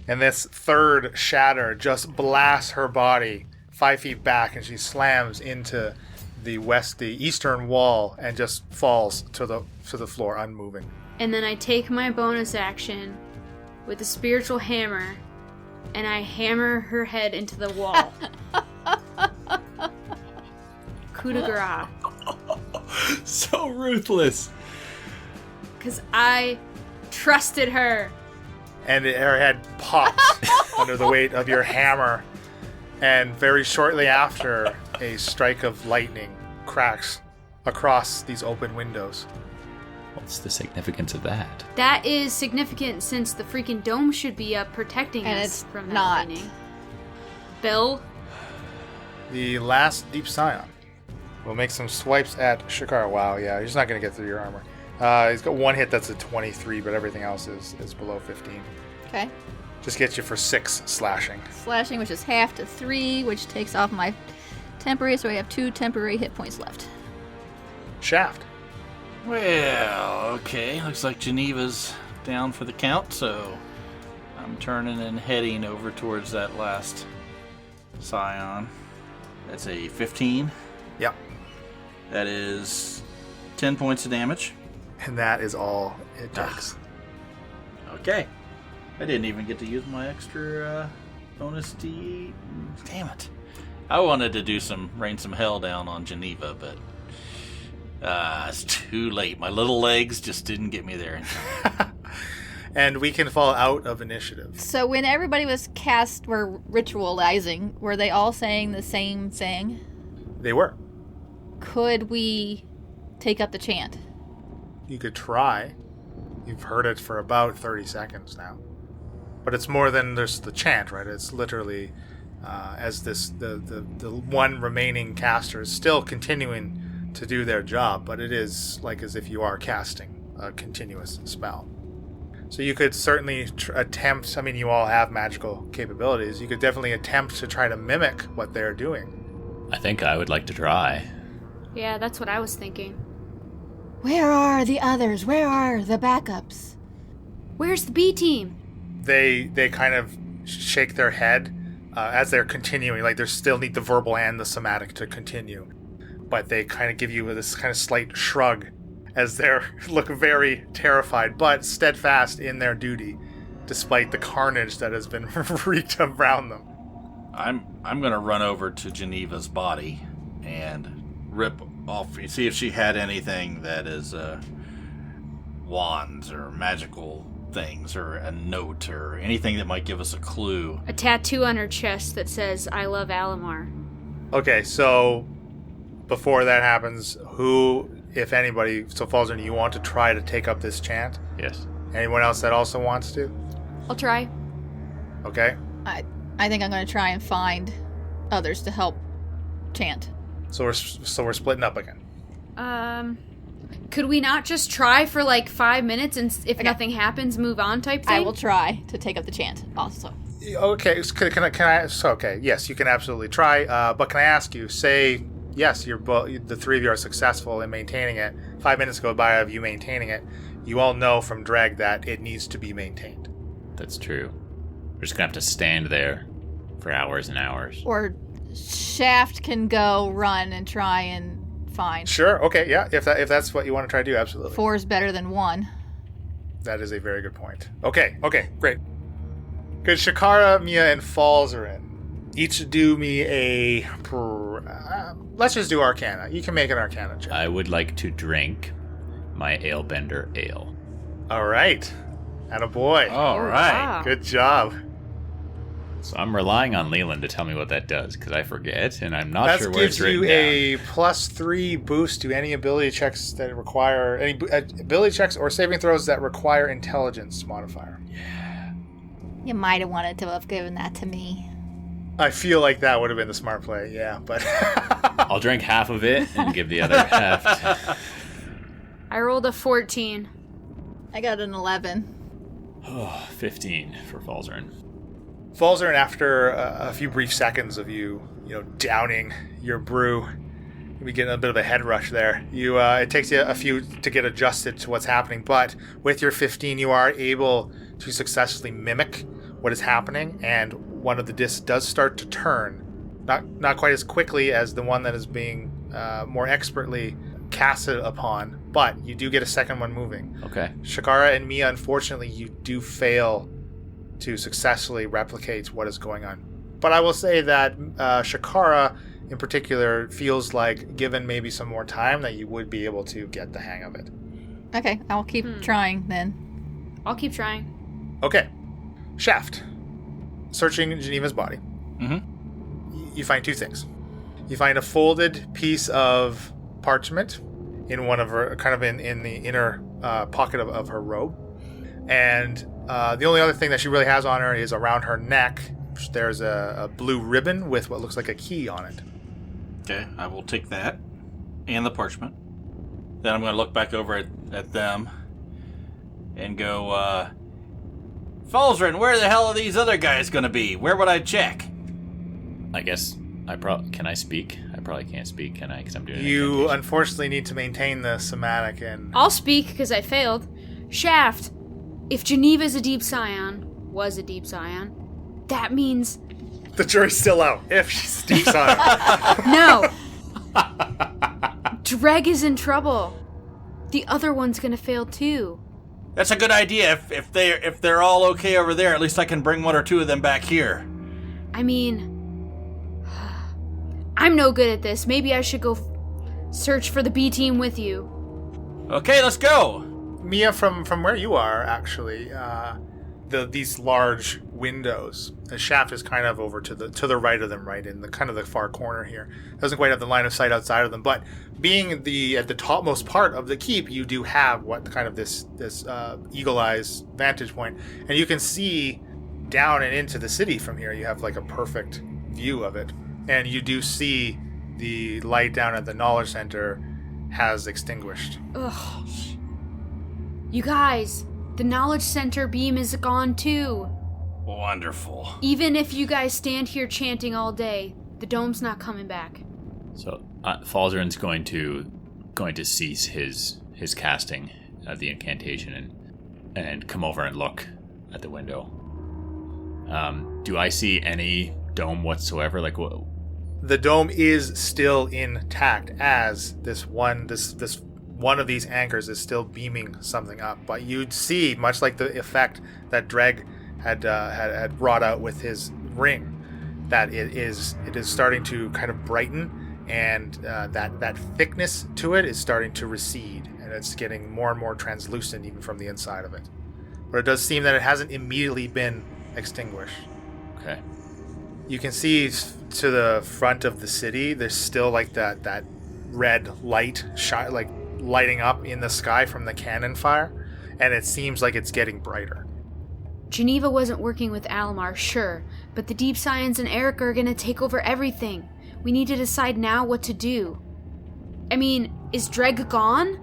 And this third shatter just blasts her body 5 feet back, and she slams into the eastern wall, and just falls to the floor, unmoving. And then I take my bonus action with the spiritual hammer, and I hammer her head into the wall. Coup de grace. So ruthless. Because I trusted her. And her head pops under the weight of your hammer. And very shortly after, a strike of lightning cracks across these open windows. What's the significance of that? That is significant since the freaking dome should be up protecting And us it's from that not. lightning. Bill? The last Deep Scion will make some swipes at Shakara. Wow, yeah, he's not going to get through your armor. He's got one hit that's a 23, but everything else is below 15. Okay. Just gets you for 6 slashing. Slashing, which is half to 3, which takes off my temporary, so I have 2 temporary hit points left. Shaft. Well, okay. Looks like Geneva's down for the count, so I'm turning and heading over towards that last Scion. That's a 15. Yep. That is 10 points of damage. And that is all it takes. Okay. I didn't even get to use my extra bonus D. Damn it. I wanted to rain some hell down on Geneva, but it's too late. My little legs just didn't get me there in time. And we can fall out of initiative. So when everybody were ritualizing, were they all saying the same thing? They were. Could we take up the chant? You could try. You've heard it for about 30 seconds now. But it's more than just the chant, right? It's literally as the one remaining caster is still continuing to do their job, but it is like as if you are casting a continuous spell. So you could certainly attempt, I mean, you all have magical capabilities. You could definitely attempt to try to mimic what they're doing. I think I would like to try. Yeah, that's what I was thinking. Where are the others? Where are the backups? Where's the B team? They kind of shake their head as they're continuing. Like they still need the verbal and the somatic to continue. But they kind of give you this kind of slight shrug as they look very terrified, but steadfast in their duty, despite the carnage that has been wreaked around them. I'm gonna run over to Geneva's body and rip off, see if she had anything that is wands or magical things or a note or anything that might give us a clue. A tattoo on her chest that says, I love Alamar. Okay, so before that happens, who, if anybody, so Falzern, you want to try to take up this chant? Yes. Anyone else that also wants to? I'll try. Okay. I think I'm going to try and find others to help chant. So we're splitting up again. Could we not just try for like 5 minutes and if nothing happens, move on type thing? I will try to take up the chant also. Okay, can I? So okay, yes, you can absolutely try. But can I ask you? Say yes, the three of you are successful in maintaining it. 5 minutes go by of you maintaining it. You all know from Dreg that it needs to be maintained. That's true. We're just gonna have to stand there for hours and hours. Or Shaft can go run and try and find. Sure. Okay. Yeah. If that's what you want to try to do, absolutely. 4 is better than 1. That is a very good point. Okay. Great. Good. Shakara, Mia, and Falls are in. Each do me a. Let's just do Arcana. You can make an Arcana check. I would like to drink my Alebender ale. All right. Attaboy. All right. Wow. Good job. So I'm relying on Leland to tell me what that does, because I forget, and I'm not That sure where it's gives written you down. a +3 boost to any ability checks that require any ability checks or saving throws that require intelligence modifier. You might have wanted to have given that to me. I feel like that would have been the smart play, yeah, but I'll drink half of it and give the other half. I rolled a 14. I got an 11. 15 for Falzarin. Falzarin, after a few brief seconds of you downing your brew, we get a bit of a head rush there. It takes you a few to get adjusted to what's happening, but with your 15, you are able to successfully mimic what is happening, and one of the discs does start to turn. Not quite as quickly as the one that is being more expertly casted upon, but you do get a second one moving. Okay. Shakara and Mia, unfortunately, you do fail to successfully replicate what is going on. But I will say that Shakara, in particular, feels like, given maybe some more time, that you would be able to get the hang of it. Okay, I'll keep trying then. I'll keep trying. Okay. Shaft. Searching Geneva's body. Mm-hmm. You find two things. You find a folded piece of parchment in one of her, kind of in the inner pocket of her robe. And the only other thing that she really has on her is around her neck. There's a blue ribbon with what looks like a key on it. Okay, I will take that and the parchment. Then I'm going to look back over at them and go, Falzarin, where the hell are these other guys going to be? Where would I check? I guess can I speak? I probably can't speak, can I? Because I'm doing an You incantation. unfortunately need to maintain the somatic and... I'll speak because I failed. Shaft, if Geneva's a deep scion, was a deep scion, that means... The jury's still out, if she's a deep scion. No! Dreg is in trouble. The other one's gonna fail too. That's a good idea. If they're all okay over there, at least I can bring one or two of them back here. I mean... I'm no good at this. Maybe I should go search for the B team with you. Okay, let's go. Mia, from where you are, actually, these large windows. The shaft is kind of over to the right of them, right in the kind of the far corner here. Doesn't quite have the line of sight outside of them, but being at the topmost part of the keep, you do have what kind of this eagle eyes vantage point, and you can see down and into the city from here. You have like a perfect view of it, and you do see the light down at the knowledge center has extinguished. Ugh. You guys, the knowledge center beam is gone too. Wonderful. Even if you guys stand here chanting all day, the dome's not coming back. So Falzarin's going to cease his casting of the incantation and come over and look at the window. Do I see any dome whatsoever? Like what? The dome is still intact as this one of these anchors is still beaming something up. But you'd see, much like the effect that Dreg had brought out with his ring, that it is starting to kind of brighten, and that thickness to it is starting to recede, and it's getting more and more translucent even from the inside of it. But it does seem that it hasn't immediately been extinguished. Okay. You can see to the front of the city, there's still like that red light like lighting up in the sky from the cannon fire, and it seems like it's getting brighter. Geneva wasn't working with Alamar, sure, but the Deep Science and Eric are gonna take over everything. We need to decide now what to do. I mean, is Dreg gone?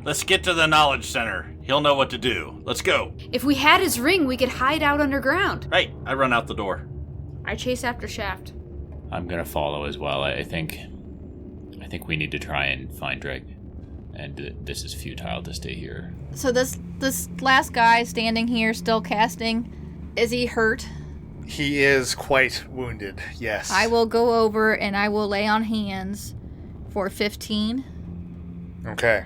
Let's get to the knowledge center. He'll know what to do. Let's go. If we had his ring, we could hide out underground. Right, I run out the door. I chase after Shaft. I'm gonna follow as well. I think we need to try and find Dreg, and this is futile to stay here. So this last guy standing here still casting, is he hurt? He is quite wounded, yes. I will go over and I will lay on hands for 15. Okay.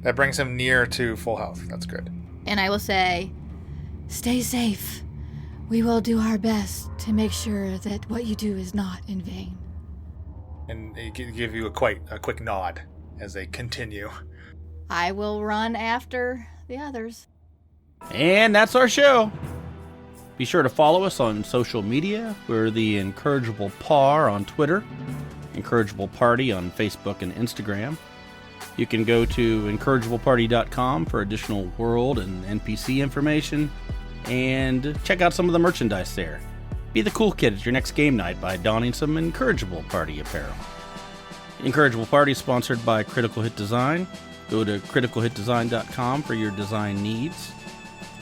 That brings him near to full health. That's good. And I will say, stay safe. We will do our best to make sure that what you do is not in vain. And he give you a quick nod as they continue. I will run after the others. And that's our show. Be sure to follow us on social media. We're the Incorrigible Par on Twitter, Incorrigible Party on Facebook and Instagram. You can go to incorrigibleparty.com for additional world and NPC information, and check out some of the merchandise there. Be the cool kid at your next game night by donning some Incorrigible Party apparel. Incorrigible Party is sponsored by Critical Hit Design. Go to criticalhitdesign.com for your design needs.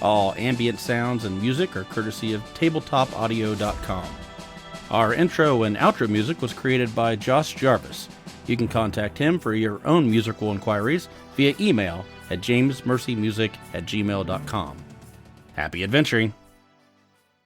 All ambient sounds and music are courtesy of tabletopaudio.com. Our intro and outro music was created by Josh Jarvis. You can contact him for your own musical inquiries via email at jamesmercymusic@gmail.com. Happy adventuring!